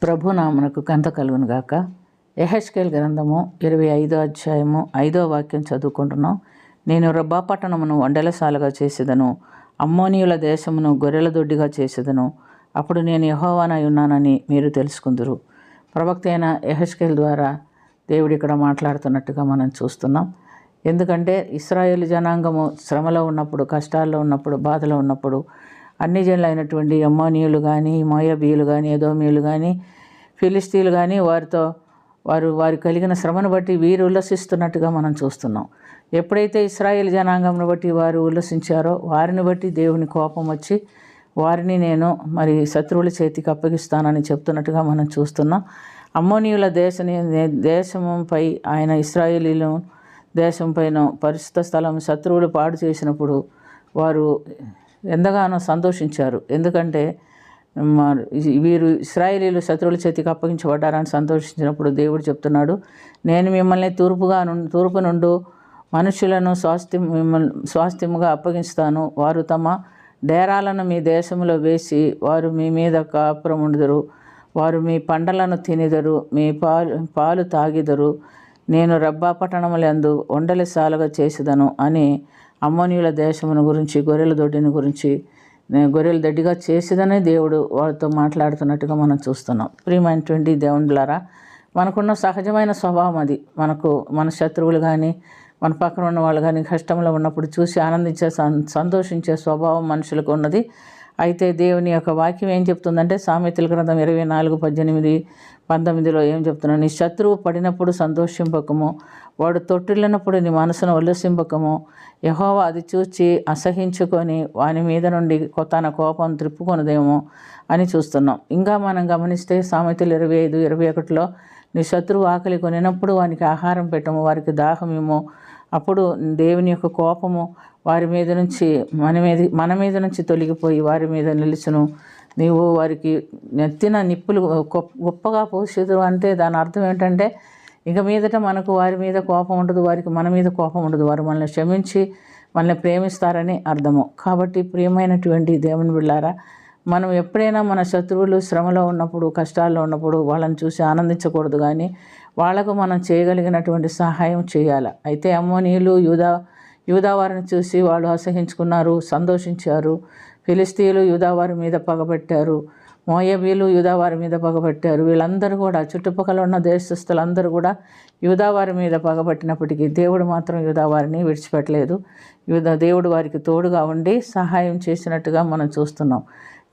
ప్రభు నామనకు గంత కలుగును గాక. యెహెజ్కేలు గ్రంథము 25వ అధ్యాయము 5వ వాక్యం చదువుకుంటున్నాం. నేను రబ్బా పట్టణమును వండెలసాలుగా చేసేదను, అమ్మోనీయుల దేశమును గొర్రెల దొడ్డిగా చేసేదను. అప్పుడు నేను యెహోవానై ఉన్నానని మీరు తెలుసుకుందురు. ప్రవక్త అయిన యెహెజ్కేలు ద్వారా దేవుడు ఇక్కడ మాట్లాడుతున్నట్టుగా మనం చూస్తున్నాం. ఎందుకంటే ఇశ్రాయేలు జనాంగము శ్రమలో ఉన్నప్పుడు, కష్టాల్లో ఉన్నప్పుడు, బాధలో ఉన్నప్పుడు అన్ని జనులైనటువంటి అమ్మోనీయులు కానీ, మోయాబీయులు కానీ, ఎదోమీయులు కానీ, ఫిలిస్తీన్లు కానీ వారు కలిగిన శ్రమను బట్టి వీరు ఉల్లసిస్తున్నట్టుగా మనం చూస్తున్నాం. ఎప్పుడైతే ఇశ్రాయేలు జనాంగంను బట్టి వారు ఉల్లసించారో వారిని బట్టి దేవుని కోపం వచ్చి వారిని నేను శత్రువుల చేతికి అప్పగిస్తానని చెప్తున్నట్టుగా మనం చూస్తున్నాం. అమ్మోనీయుల దేశంపై ఆయన ఇశ్రాయేలీలు దేశం పైన పరిశుద్ధ స్థలం శత్రువులు పాడు చేసినప్పుడు వారు ఎంతగానో సంతోషించారు. ఎందుకంటే వీరు ఇశ్రాయేలీలు శత్రువుల చేతికి అప్పగించబడ్డారని సంతోషించినప్పుడు దేవుడు చెప్తున్నాడు, నేను మిమ్మల్ని తూర్పు నుండి మనుషులను స్వాస్థ్యముగా అప్పగిస్తాను. వారు తమ డేరాలను మీ దేశంలో వేసి వారు మీ మీద కాపురం ఉండుదురు. వారు మీ పంటలను తినిదరు, మీ పాలు తాగిదరు. నేను రబ్బా పట్టణములందు వండలిసాలుగా చేసేదను అని అమ్మోనీయుల దేశమును గురించి, గొర్రెల దొడ్డిని గురించి, గొర్రెల దొడ్డిగా చేసేదనే దేవుడు వాళ్ళతో మాట్లాడుతున్నట్టుగా మనం చూస్తున్నాం. ప్రియమైనటువంటి దేవుళ్ళారా, మనకున్న సహజమైన స్వభావం అది. మన శత్రువులు కానీ, మన పక్కన ఉన్న వాళ్ళు కానీ కష్టంలో ఉన్నప్పుడు చూసి ఆనందించే, సంతోషించే స్వభావం మనుషులకు ఉన్నది. అయితే దేవుని యొక్క వాక్యం ఏం చెప్తుందంటే, సామెతల గ్రంథం 24:18-19 ఏం చెప్తున్నాను? నీ శత్రువు పడినప్పుడు సంతోషింపకము, వాడు తొట్టిల్లినప్పుడు నీ మనసును ఉల్లసింపకము. యెహోవా అది చూచి అసహించుకొని వాని మీద నుండి తన కోపం త్రిప్పుకొనదేమో అని చూస్తున్నాం. ఇంకా మనం గమనిస్తే సామెతలు 25:21 నీ శత్రువు ఆకలి కొనినప్పుడు వానికి ఆహారం పెట్టము, వారికి దాహమేమో. అప్పుడు దేవుని యొక్క కోపము వారి మీద నుంచి మన మీద నుంచి తొలగిపోయి వారి మీద నిలుచును. నీవు వారికి నెత్తిన నిప్పులు గొప్పగా పోసేదు అంటే దాని అర్థం ఏంటంటే, ఇక మీదట మనకు వారి మీద కోపం ఉండదు, వారికి మన మీద కోపం ఉండదు. వారు మనల్ని క్షమించి మనల్ని ప్రేమిస్తారని అర్థము. కాబట్టి ప్రియమైనటువంటి దేవుని బిడ్డలారా, మనం ఎప్పుడైనా మన శత్రువులు శ్రమలో ఉన్నప్పుడు, కష్టాల్లో ఉన్నప్పుడు వాళ్ళని చూసి ఆనందించకూడదు, కానీ వాళ్లకు మనం చేయగలిగినటువంటి సహాయం చేయాలి. అయితే అమ్మోనీయులు యూదావారిని చూసి వాళ్ళు అసహించుకున్నారు, సంతోషించారు. ఫిలిస్తీయులు యూదావారి మీద పగబెట్టారు, మోయాబీలు యూదావారి మీద పగబెట్టారు. వీళ్ళందరూ కూడా, చుట్టుపక్కల ఉన్న దేశస్తులందరూ కూడా యూదావారి మీద పగబట్టినప్పటికీ దేవుడు మాత్రం యూదావారిని విడిచిపెట్టలేదు. దేవుడు వారికి తోడుగా ఉండి సహాయం చేసినట్టుగా మనం చూస్తున్నాం.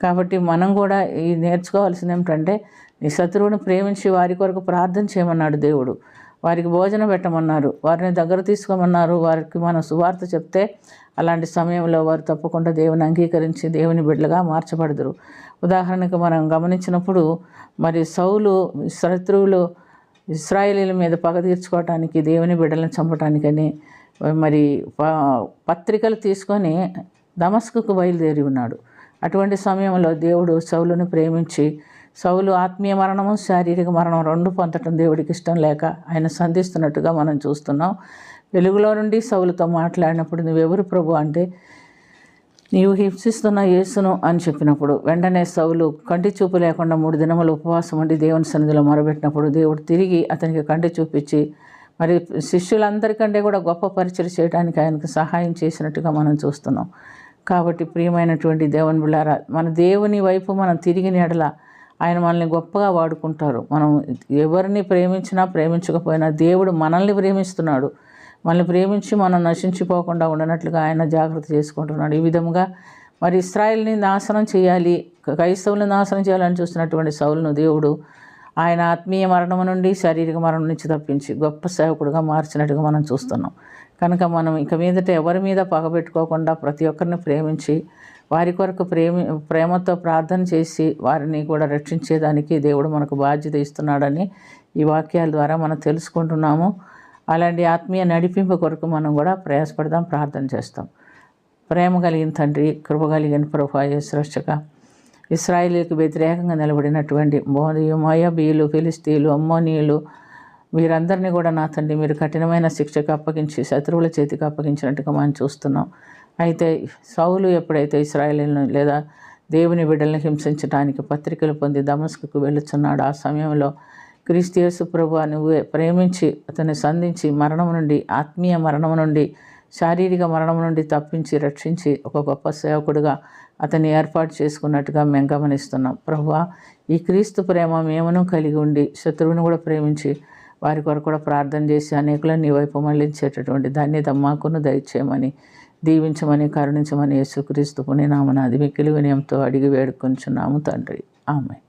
కాబట్టి మనం కూడా నేర్చుకోవాల్సింది ఏమిటంటే, నీ శత్రువుని ప్రేమించి వారి కొరకు ప్రార్థన చేయమన్నాడు దేవుడు. వారికి భోజనం పెట్టమన్నారు, వారిని దగ్గర తీసుకోమన్నారు. వారికి మనం సువార్త చెప్తే అలాంటి సమయంలో వారు తప్పకుండా దేవుని అంగీకరించి దేవుని బిడ్డలుగా మార్చబడదురు. ఉదాహరణకు మనం గమనించినప్పుడు సౌలు శత్రువులు ఇశ్రాయేలీల మీద పగ తీర్చుకోవటానికి, దేవుని బిడ్డలను చంపటానికని పత్రికలు తీసుకొని దమస్కుకు బయలుదేరి ఉన్నాడు. అటువంటి సమయంలో దేవుడు సౌలును ప్రేమించి, సౌలు ఆత్మీయ మరణము, శారీరక మరణం రెండు పొందటం దేవుడికి ఇష్టం లేక ఆయన సంధిస్తున్నట్టుగా మనం చూస్తున్నాం. వెలుగులో నుండి సౌలుతో మాట్లాడినప్పుడు, నువ్వెవరు ప్రభు అంటే, నీవు హింసిస్తున్న యేసును అని చెప్పినప్పుడు వెంటనే సౌలు కంటి చూపు లేకుండా 3 దినములు ఉపవాసం ఉండి దేవుని సన్నిధిలో మొరబెట్టినప్పుడు దేవుడు తిరిగి అతనికి కంటి చూపించి శిష్యులందరికంటే కూడా గొప్ప పరిచయం చేయడానికి ఆయనకు సహాయం చేసినట్టుగా మనం చూస్తున్నాం. కాబట్టి ప్రియమైనటువంటి దేవుని బిడ్డలారా, మన దేవుని వైపు మనం తిరిగిన ఎడల ఆయన మనల్ని గొప్పగా వాడుకుంటారు. మనం ఎవరిని ప్రేమించినా ప్రేమించకపోయినా దేవుడు మనల్ని ప్రేమిస్తున్నాడు. మనల్ని ప్రేమించి మనం నశించిపోకుండా ఉండనట్లుగా ఆయన జాగ్రత్త చేసుకుంటున్నాడు. ఈ విధముగా ఇశ్రాయేల్ని నాశనం చేయాలి, క్రైస్తవులను నాశనం చేయాలని చూస్తున్నటువంటి సౌలును దేవుడు ఆయన ఆత్మీయ మరణం నుండి, శారీరక మరణం నుంచి తప్పించి గొప్ప సేవకుడుగా మార్చినట్టుగా మనం చూస్తున్నాం. కనుక మనం ఇక మీదట ఎవరి మీద పగబెట్టుకోకుండా ప్రతి ఒక్కరిని ప్రేమించి వారి కొరకు ప్రేమతో ప్రార్థన చేసి వారిని కూడా రక్షించేదానికి దేవుడు మనకు బాధ్యత ఇస్తున్నాడని ఈ వాక్యాల ద్వారా మనం తెలుసుకుంటున్నాము. అలాంటి ఆత్మీయ నడిపింపు కొరకు మనం కూడా ప్రయాసపడదాం, ప్రార్థన చేస్తాం. ప్రేమ కలిగిన తండ్రి, కృప కలిగిన ప్రభువా యేసు రక్షక, ఇశ్రాయేలీలకు వ్యతిరేకంగా నిలబడినటువంటి మోయాబీయులు, ఫిలిస్తీయులు, అమ్మోనీయులు వీరందరినీ కూడా నా తండ్రి మీరు కఠినమైన శిక్షకు అప్పగించి శత్రువుల చేతికి అప్పగించినట్టుగా మనం చూస్తున్నాం. అయితే సౌలు ఎప్పుడైతే ఇశ్రాయేలీలను లేదా దేవుని బిడ్డలను హింసించడానికి పత్రికలు పొంది దమస్కుకు వెళ్ళుచున్నాడు. ఆ సమయంలో క్రీస్తు యేసు ప్రభువా నువ్వే ప్రేమించి అతన్ని సంధించి మరణం నుండి, ఆత్మీయ మరణం నుండి, శారీరక మరణం నుండి తప్పించి రక్షించి ఒక గొప్ప సేవకుడిగా అతన్ని ఏర్పాటు చేసుకున్నట్టుగా మేము గమనిస్తున్నాం. ప్రభువా, ఈ క్రీస్తు ప్రేమ మేమును కలిగి ఉండి శత్రువుని కూడా ప్రేమించి వారి కొరకు కూడా ప్రార్థన చేసి అనేకులను నీ వైపు మళ్ళించేటటువంటి ధన్యత మాకును దయచేయమని, దీవించమని, కరుణించమని యేసుక్రీస్తు పుణ్యనామమున మిక్కిలి వినయంతో అడిగి వేడుకొంచున్నాము తండ్రి. ఆమేన్.